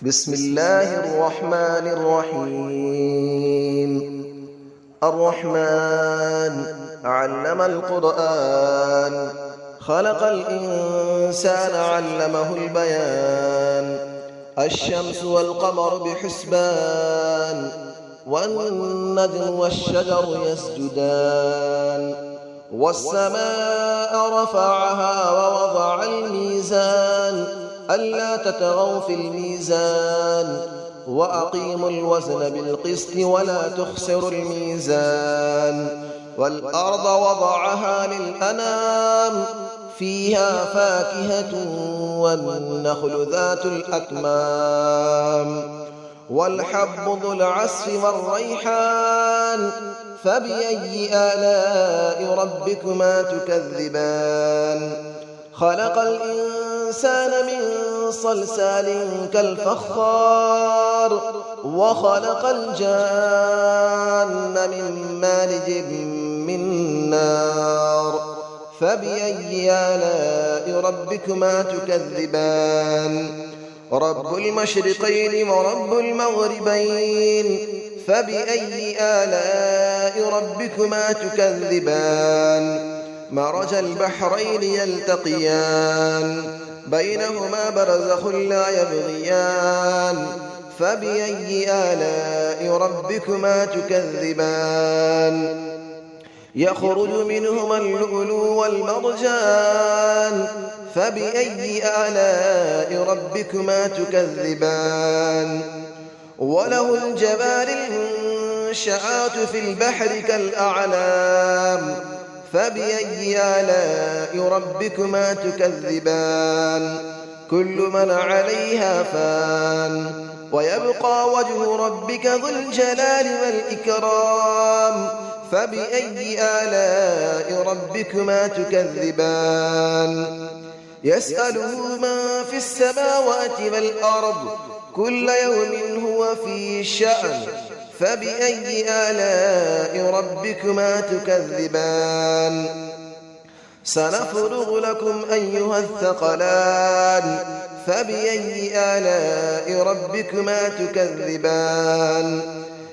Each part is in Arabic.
بسم الله الرحمن الرحيم. الرحمن علم القرآن، خلق الإنسان علمه البيان. الشمس والقمر بحسبان، والنجم والشجر يسجدان. والسماء رفعها ووضع الميزان، ألا تطغوا في الميزان، وأقيموا الوزن بالقسط ولا تخسروا الميزان. والأرض وضعها للأنام، فيها فاكهة والنخل ذات الأكمام، والحب ذو العصف والريحان. فبأي آلاء ربكما تكذبان؟ خلق الإنسان من صلصال كالفخار، وخلق الجان من مارج من نار. فبأي آلاء ربكما تكذبان؟ رب المشرقين ورب المغربين. فبأي آلاء ربكما تكذبان؟ مرج البحرين يلتقيان، بينهما برزخ لا يبغيان. فبأي آلاء ربكما تكذبان؟ يخرج منهما اللؤلؤ والمرجان. فبأي آلاء ربكما تكذبان؟ وله الجوار المنشآت في البحر كالأعلام. فبأي آلاء ربكما تكذبان؟ كل من عليها فان، ويبقى وجه ربك ذو الجلال والإكرام. فبأي آلاء ربكما تكذبان؟ يسأله من في السماوات والأرض، كل يوم هو في شأن. فبأي آلاء ربكما تكذبان؟ سنفرغ لكم أيها الثقلان. فبأي آلاء ربكما تكذبان؟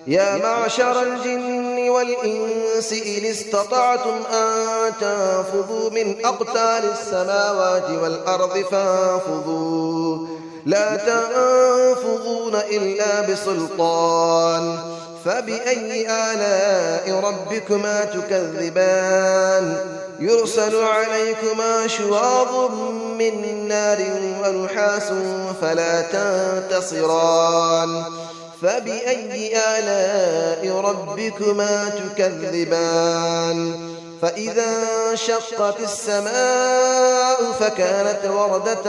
يا معشر الجن والإنس إن استطعتم أن تنفذوا من أقطار السماوات والأرض فانفذوا، لا تنفذون إلا بسلطان. فبأي آلاء ربكما تكذبان؟ يرسل عليكما شواظ من نار ونحاس فلا تنتصران. فبأي آلاء ربكما تكذبان؟ فإذا انشقت السماء فكانت وردة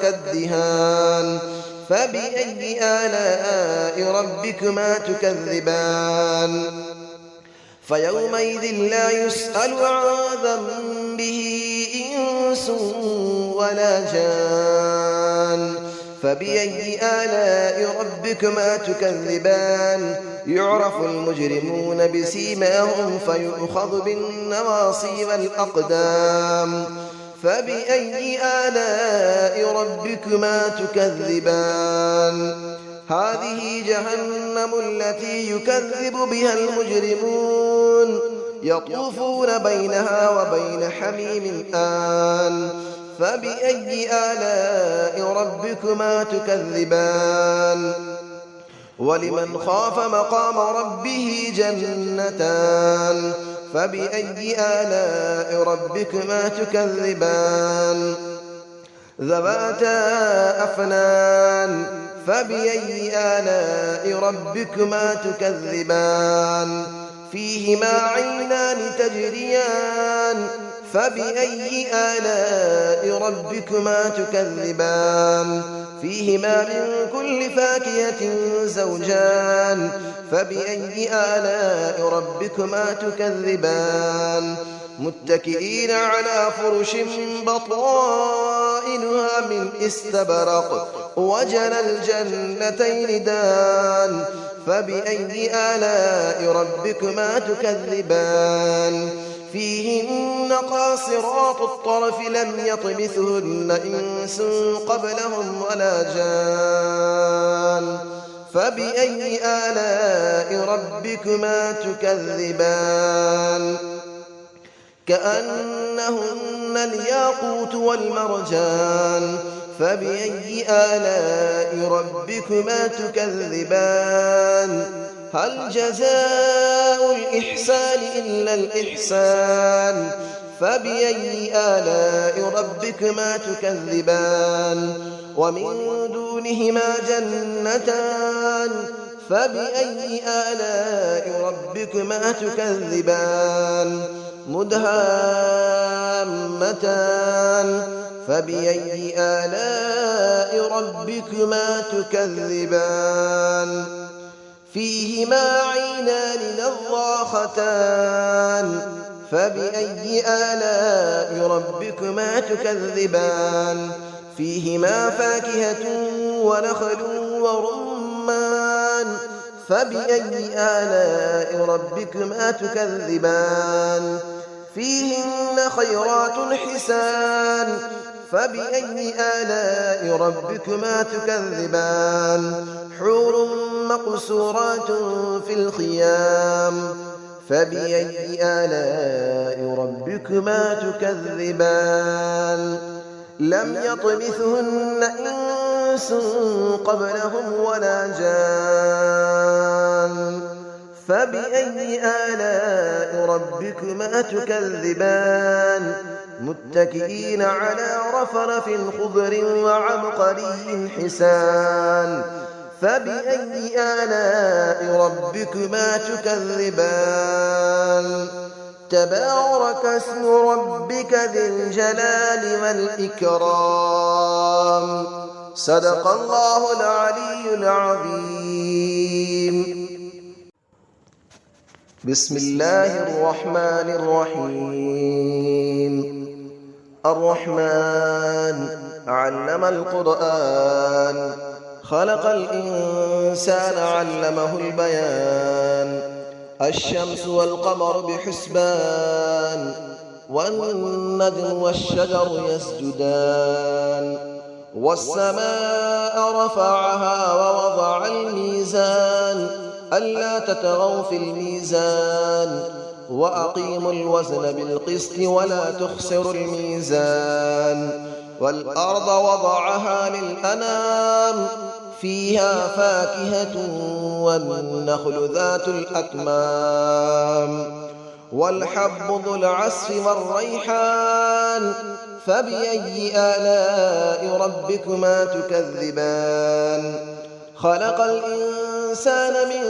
كالدهان. فبأي آلاء ربكما تكذبان؟ فيومئذ لا يسأل عن ذنبه إنس ولا جان. فبأي آلاء ربكما تكذبان؟ يعرف المجرمون بسيماهم فيؤخذ بالنواصي والأقدام. فبأي آلاء ربكما تكذبان؟ هذه جهنم التي يكذب بها المجرمون، يطوفون بينها وبين حميم آن. فبأي آلاء ربكما تكذبان؟ ولمن خاف مقام ربه جنتان. فبأي آلاء ربكما تكذبان؟ ذواتا أفنان. فبأي آلاء ربكما تكذبان؟ فيهما عينان تجريان. فبأي آلاء ربكما تكذبان؟ فيهما من كل فاكهة زوجان. فبأي آلاء ربكما تكذبان؟ متكئين على فرش بطائنها من استبرق، وجنى الجنتين دان. فبأي آلاء ربكما تكذبان؟ فيهن قاصرات الطرف لم يطمثهن إنس قبلهم ولا جان. فبأي آلاء ربكما تكذبان كأنهن الياقوت والمرجان فبأي آلاء ربكما تكذبان هل جزاء الإحسان إلا الإحسان فبأي آلاء ربكما تكذبان ومن دونهما جنتان فبأي آلاء ربكما تكذبان مدهامتان فبأي آلاء ربكما تكذبان فيهما عينان نضاختان فبأي آلاء ربكما تكذبان فيهما فاكهة ونخل ورمان فبأي آلاء ربكما تكذبان فيهن خيرات حسان فبأي آلاء ربكما تكذبان حور مقصورات في الخيام فبأي آلاء ربكما تكذبان لم يطمثهن إنس قبلهم ولا جان فبأي آلاء ربكما تكذبان متكئين على رفرف خضر وعبقري حسان فبأي آلاء ربكما تكذبان تبارك اسم ربك ذي الجلال والإكرام صدق الله العلي العظيم بسم الله الرحمن الرحيم الرحمن علم القرآن خلق الإنسان علمه البيان الشمس والقمر بحسبان والنجم والشجر يسجدان والسماء رفعها ووضع الميزان ألا تطغوا في الميزان وأقيموا الوزن بالقسط ولا تخسروا الميزان والأرض وضعها للأنام فيها فاكهة والنخل ذات الأكمام والحب ذو العصف والريحان فبأي آلاء ربكما تكذبان خلق الإنسان من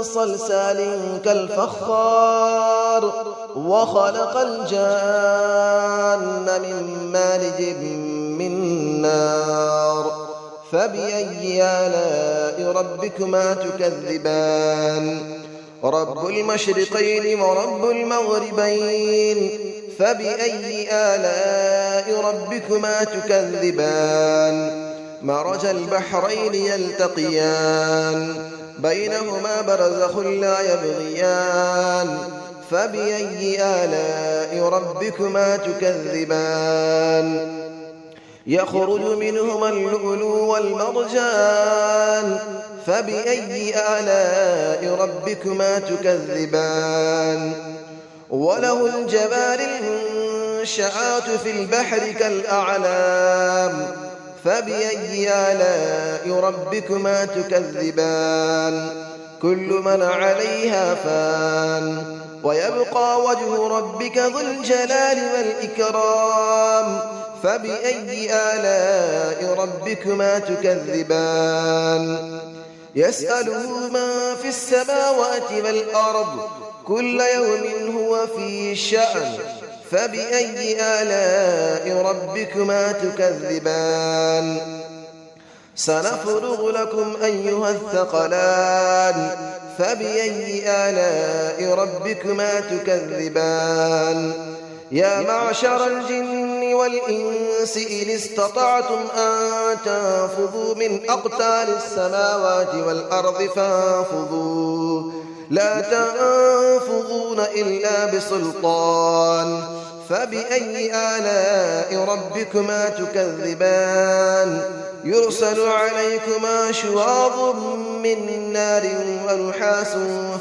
صلصال كالفخار وخلق الجان من مارج من نار فبأي آلاء ربكما تكذبان رب المشرقين ورب المغربين فبأي آلاء ربكما تكذبان مرج البحرين يلتقيان بينهما برزخ لا يبغيان فبأي آلاء ربكما تكذبان يخرج منهما اللؤلؤ والمرجان فبأي آلاء ربكما تكذبان وله الجبال المنشآت في البحر كالأعلام فبأي آلاء ربكما تكذبان كل من عليها فان ويبقى وجه ربك ذو الجلال والإكرام فبأي آلاء ربكما تكذبان يسأله من في السماوات والأرض كل يوم هو في شأن فبأي آلاء ربكما تكذبان سنفرغ لكم أيها الثقلان فبأي آلاء ربكما تكذبان يا معشر الجن والإنس إن استطعتم أن تنفذوا من أقطار السماوات والأرض فانفذوا لا تنفذون إلا بسلطان فبأي آلاء ربكما تكذبان يرسل عليكما شواظ من نار ونحاس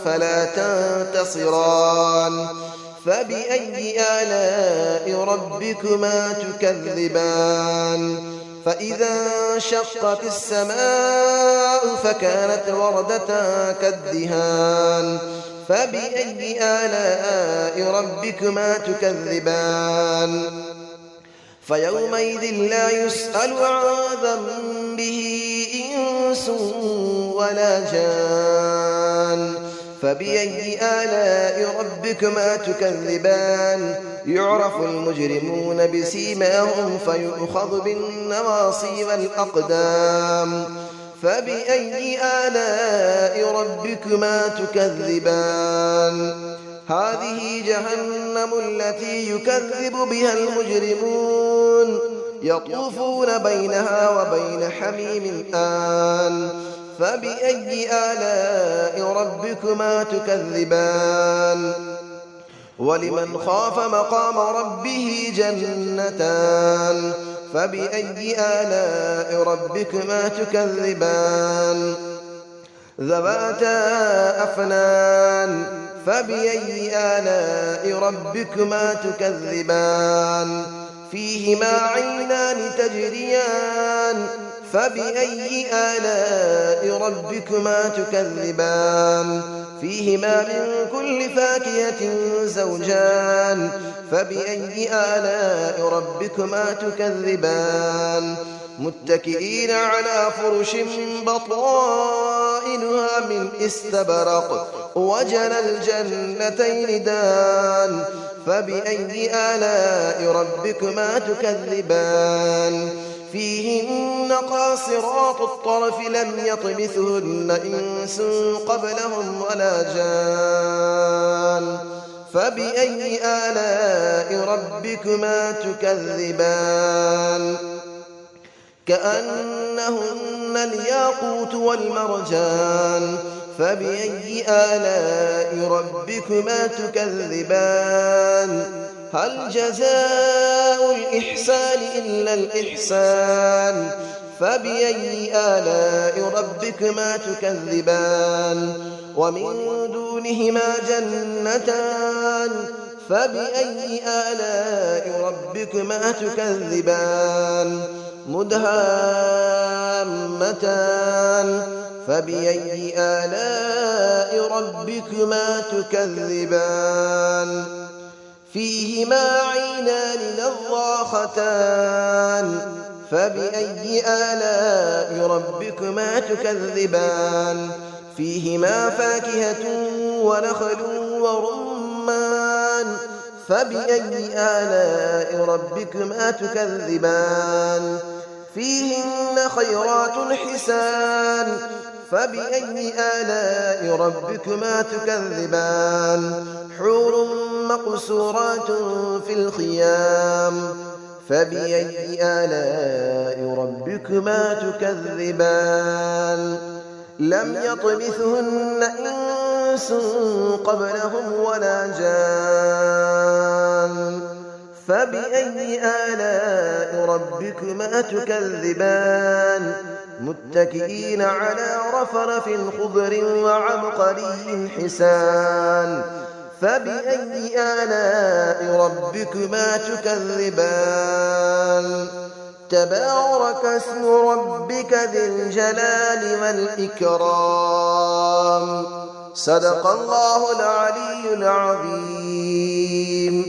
فلا تنتصران فبأي آلاء ربكما تكذبان فإذا انشقت السماء فكانت وردة كالدهان فبأي آلاء ربكما تكذبان فيومئذ لا يسأل عن ذنبه إنس ولا جان فبأي آلاء ربكما تكذبان يعرف المجرمون بسيماهم فيؤخذ بالنواصي والأقدام فبأي آلاء ربكما تكذبان هذه جهنم التي يكذب بها المجرمون يطوفون بينها وبين حميم آن فبأي آلاء ربكما تكذبان ولمن خاف مقام ربه جنتان فبأي آلاء ربكما تكذبان ذواتا أفنان فبأي آلاء ربكما تكذبان فيهما عينان تجريان فبأي آلاء ربكما تكذبان فيهما من كل فاكهة زوجان فبأي آلاء ربكما تكذبان متكئين على فرش بطائنها من استبرق وجنى الجنتين دان فبأي آلاء ربكما تكذبان فيهن قاصرات الطرف لم يطمثهن إنس قبلهم ولا جان فبأي آلاء ربكما تكذبان كأنهن الياقوت والمرجان فبأي آلاء ربكما تكذبان هل جزاء الإحسان إلا الإحسان فبأي آلاء ربكما تكذبان ومن دونهما جنتان فبأي آلاء ربكما تكذبان مدهامتان فبأي آلاء ربكما تكذبان فيهما عينان نضاختان فبأي آلاء ربكما تكذبان فيهما فاكهة ونخل ورمان فبأي آلاء ربكما تكذبان فيهن خيرات حسان فبأي آلاء ربكما تكذبان حور مقصورات في الخيام فبأي آلاء ربكما تكذبان لم يطمثهن إنس قبلهم ولا جان فبأي آلاء ربكما تكذبان متكئين على رفرف خضر وعبقري حسان فبأي آلاء ربكما تكذبان تبارك اسم ربك ذي الجلال والإكرام صدق الله العلي العظيم.